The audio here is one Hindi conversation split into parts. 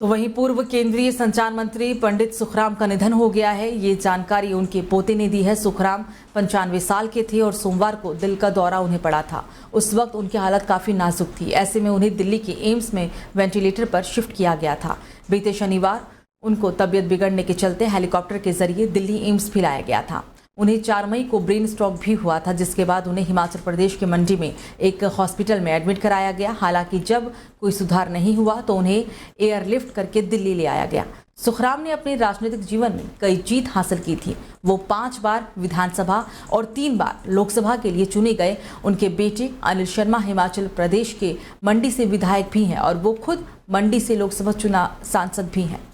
तो वहीं पूर्व केंद्रीय संचार मंत्री पंडित सुखराम का निधन हो गया है। ये जानकारी उनके पोते ने दी है। सुखराम 95 साल के थे और सोमवार को दिल का दौरा उन्हें पड़ा था। उस वक्त उनकी हालत काफी नाजुक थी। ऐसे में उन्हें दिल्ली के एम्स में वेंटिलेटर पर शिफ्ट किया गया था। बीते शनिवार उनको तबीयत बिगड़ने के चलते हेलीकॉप्टर के जरिए दिल्ली एम्स भी लाया गया था। उन्हें 4 मई को ब्रेन स्ट्रोक भी हुआ था, जिसके बाद उन्हें हिमाचल प्रदेश के मंडी में एक हॉस्पिटल में एडमिट कराया गया। हालांकि जब कोई सुधार नहीं हुआ तो उन्हें एयरलिफ्ट करके दिल्ली ले आया गया। सुखराम ने अपने राजनीतिक जीवन में कई जीत हासिल की थी। वो 5 बार विधानसभा और 3 बार लोकसभा के लिए चुने गए। उनके बेटे अनिल शर्मा हिमाचल प्रदेश के मंडी से विधायक भी हैं और वो खुद मंडी से लोकसभा चुनाव सांसद भी हैं।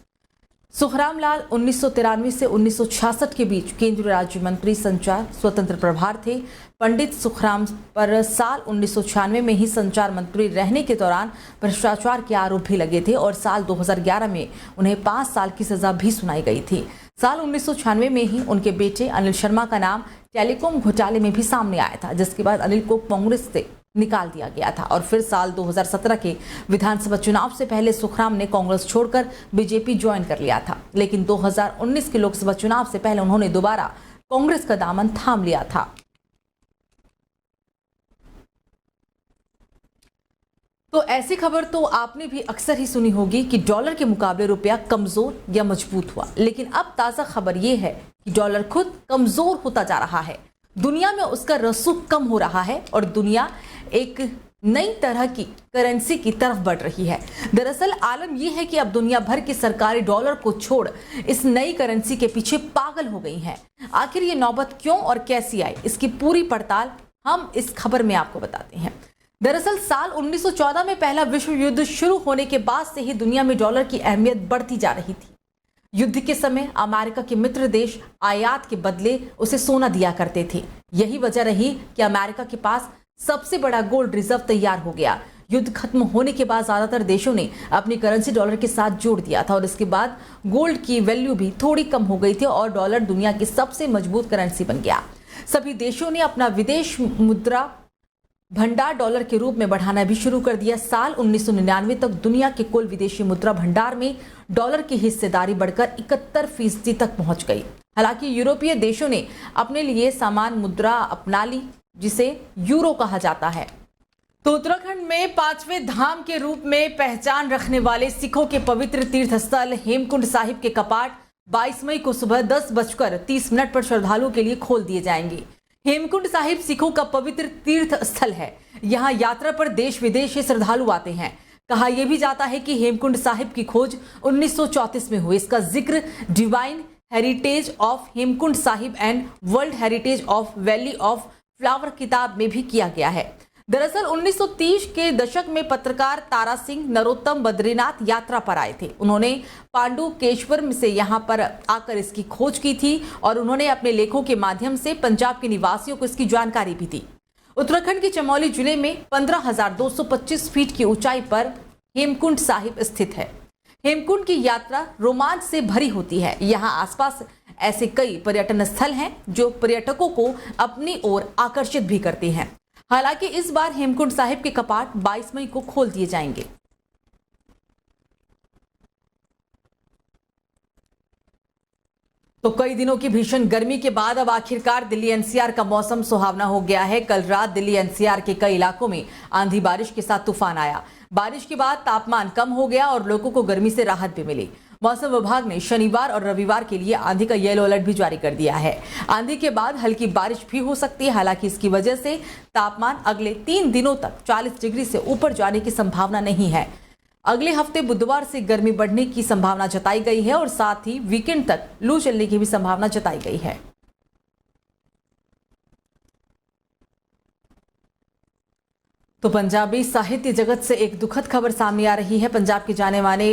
सुखराम लाल 1993 से 1966 के बीच केंद्रीय राज्य मंत्री संचार स्वतंत्र प्रभार थे। पंडित सुखराम पर साल 1996 में ही संचार मंत्री रहने के दौरान भ्रष्टाचार के आरोप भी लगे थे और साल 2011 में उन्हें 5 साल की सजा भी सुनाई गई थी। साल 1996 में ही उनके बेटे अनिल शर्मा का नाम टेलीकॉम घोटाले में भी सामने आया था, जिसके बाद अनिल को कांग्रेस से निकाल दिया गया था। और फिर साल 2017 के विधानसभा चुनाव से पहले सुखराम ने कांग्रेस छोड़कर बीजेपी ज्वाइन कर लिया था, लेकिन 2019 के लोकसभा चुनाव से पहले उन्होंने दोबारा कांग्रेस का दामन थाम लिया था। तो ऐसी खबर तो आपने भी अक्सर ही सुनी होगी कि डॉलर के मुकाबले रुपया कमजोर या मजबूत हुआ, लेकिन अब ताजा खबर यह है कि डॉलर खुद कमजोर होता जा रहा है। दुनिया में उसका रसूख कम हो रहा है और दुनिया एक नई तरह की करेंसी की तरफ बढ़ रही है। दरअसल आलम यह है कि अब दुनिया भर की सरकारें डॉलर को छोड़ इस नई करेंसी के पीछे पागल हो गई हैं। आखिर ये नौबत क्यों और कैसी आई, इसकी पूरी पड़ताल हम इस खबर में आपको बताते हैं। दरअसल साल 1914 में पहला विश्व युद्ध शुरू होने के बाद से ही दुनिया में डॉलर की अहमियत बढ़ती जा रही थी। युद्ध के समय अमेरिका के मित्र देश आयात के बदले उसे सोना दिया करते थे। यही वजह रही कि अमेरिका के पास सबसे बड़ा गोल्ड रिजर्व तैयार हो गया। युद्ध खत्म होने के बाद ज्यादातर देशों ने अपनी करेंसी डॉलर के साथ जोड़ दिया था और इसके बाद गोल्ड की वैल्यू भी थोड़ी कम हो गई थी और डॉलर दुनिया की सबसे मजबूत करेंसी बन गया। सभी देशों ने अपना विदेश मुद्रा भंडार डॉलर के रूप में बढ़ाना भी शुरू कर दिया। साल 1999 तक दुनिया के कुल विदेशी मुद्रा भंडार में डॉलर की हिस्सेदारी बढ़कर 71% तक पहुंच गई। हालांकि यूरोपीय देशों ने अपने लिए समान मुद्रा अपना ली, जिसे यूरो कहा जाता है। तो उत्तराखंड में 5वें धाम के रूप में पहचान रखने वाले सिखों के पवित्र तीर्थ स्थल हेमकुंड साहिब के कपाट 22 मई को सुबह 10:30 पर श्रद्धालुओं के लिए खोल दिए जाएंगे। हेमकुंड साहिब सिखों का पवित्र तीर्थ स्थल है। यहाँ यात्रा पर देश विदेश से श्रद्धालु आते हैं। कहा यह भी जाता है कि हेमकुंड साहिब की खोज 1934 में हुई। इसका जिक्र divine heritage of Hemkund Sahib and world heritage of valley of flower किताब में भी किया गया है। दरअसल 1930 के दशक में पत्रकार तारा सिंह नरोत्तम बद्रीनाथ यात्रा पर आए थे। उन्होंने पांडुकेश्वर से यहाँ पर आकर इसकी खोज की थी और उन्होंने अपने लेखों के माध्यम से पंजाब के निवासियों को इसकी जानकारी भी दी। उत्तराखंड के चमोली जिले में 15,225 फीट की ऊंचाई पर हेमकुंड साहिब स्थित है। हेमकुंड की यात्रा रोमांच से भरी होती है। यहाँ आसपास ऐसे कई पर्यटन स्थल हैं जो पर्यटकों को अपनी ओर आकर्षित भी करते हैं। हालांकि इस बार हेमकुंड साहिब के कपाट 22 मई को खोल दिए जाएंगे। तो कई दिनों की भीषण गर्मी के बाद अब आखिरकार दिल्ली एनसीआर का मौसम सुहावना हो गया है। कल रात दिल्ली एनसीआर के कई इलाकों में आंधी बारिश के साथ तूफान आया। बारिश के बाद तापमान कम हो गया और लोगों को गर्मी से राहत भी मिली। मौसम विभाग ने शनिवार और रविवार के लिए आंधी का येलो अलर्ट भी जारी कर दिया है। आंधी के बाद हल्की बारिश भी हो सकती है। हालांकि इसकी वजह से तापमान अगले 3 दिनों तक 40 डिग्री से ऊपर जाने की संभावना नहीं है। अगले हफ्ते बुधवार से गर्मी बढ़ने की संभावना जताई गई है और साथ ही वीकेंड तक लू चलने की भी संभावना जताई गई है। तो पंजाबी साहित्य जगत से एक दुखद खबर सामने आ रही है। पंजाब के जाने माने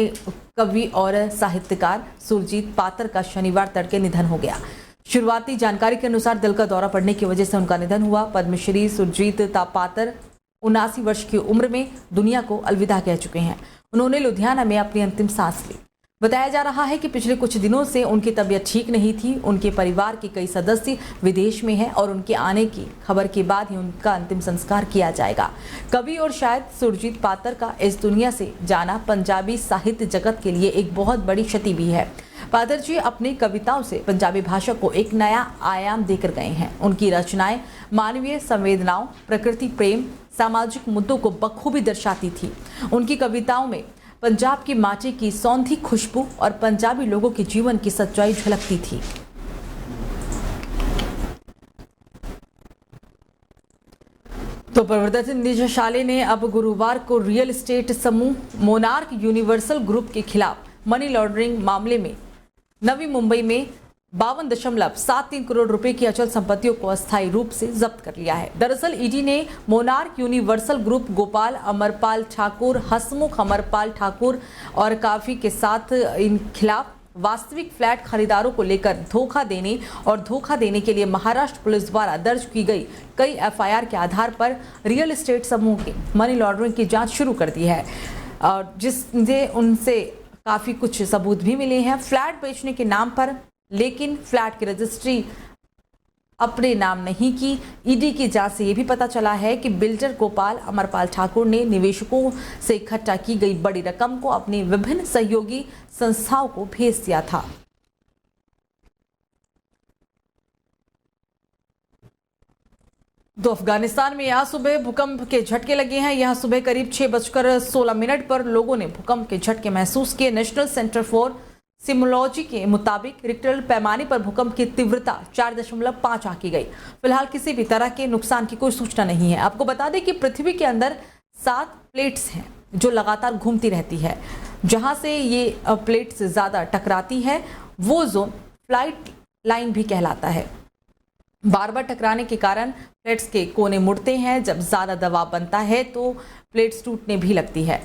कवि और साहित्यकार सुरजीत पातर का शनिवार तड़के निधन हो गया। शुरुआती जानकारी के अनुसार दिल का दौरा पड़ने की वजह से उनका निधन हुआ। पद्मश्री सुरजीत पातर 79 वर्ष की उम्र में दुनिया को अलविदा कह चुके हैं। उन्होंने लुधियाना में अपनी अंतिम सांस ली। बताया जा रहा है कि पिछले कुछ दिनों से उनकी तबीयत ठीक नहीं थी। उनके परिवार के कई सदस्य विदेश में हैं और उनके आने की खबर के बाद ही उनका अंतिम संस्कार किया जाएगा। कवि और शायद सुरजीत पातर का इस दुनिया से जाना पंजाबी साहित्य जगत के लिए एक बहुत बड़ी क्षति भी है। पातर जी अपनी कविताओं से पंजाबी भाषा को एक नया आयाम देकर गए हैं। उनकी रचनाएं मानवीय संवेदनाओं, प्रकृति प्रेम, सामाजिक मुद्दों को बखूबी दर्शाती थी। उनकी कविताओं में पंजाब की माटी की सौंधी खुशबू और पंजाबी लोगों के जीवन की सच्चाई झलकती थी। तो प्रवर्तन निदेशालय ने अब गुरुवार को रियल एस्टेट समूह मोनार्क यूनिवर्सल ग्रुप के खिलाफ मनी लॉन्ड्रिंग मामले में नवी मुंबई में 52.73 करोड़ रुपए की अचल संपत्तियों को अस्थायी रूप से जब्त कर लिया है। दरअसल ईडी ने Monarch Universal Group Gopal Amarpal Thakur, Hasmukh Amarpal Thakur और काफी के साथ इन खिलाफ वास्तविक फ्लैट खरीदारों को लेकर धोखा देने के लिए महाराष्ट्र पुलिस द्वारा दर्ज की गई कई एफआईआर के आधार पर रियल एस्टेट समूह के मनी लॉन्ड्रिंग की जांच शुरू कर दी है और जिससे उनसे काफी कुछ सबूत भी मिले हैं फ्लैट बेचने के नाम पर, लेकिन फ्लैट की रजिस्ट्री अपने नाम नहीं की। ईडी की जांच से यह भी पता चला है कि बिल्डर गोपाल अमरपाल ठाकुर ने निवेशकों से इकट्ठा की गई बड़ी रकम को अपनी विभिन्न सहयोगी संस्थाओं को भेज दिया था। तो अफगानिस्तान में आज सुबह भूकंप के झटके लगे हैं। यहां सुबह करीब 6:16 पर लोगों ने भूकंप के झटके महसूस किए। नेशनल सेंटर फॉर सिमोलॉजी के मुताबिक रिक्टर पैमाने पर भूकंप की तीव्रता 4.5 आंकी गई। फिलहाल किसी भी तरह के नुकसान की कोई सूचना नहीं है। आपको बता दें कि पृथ्वी के अंदर 7 प्लेट्स हैं जो लगातार घूमती रहती है। जहां से ये प्लेट्स ज़्यादा टकराती है वो जोन फ्लाइट लाइन भी कहलाता है। बार बार टकराने के कारण प्लेट्स के कोने मुड़ते हैं। जब ज़्यादा दबाव बनता है तो प्लेट्स टूटने भी लगती है।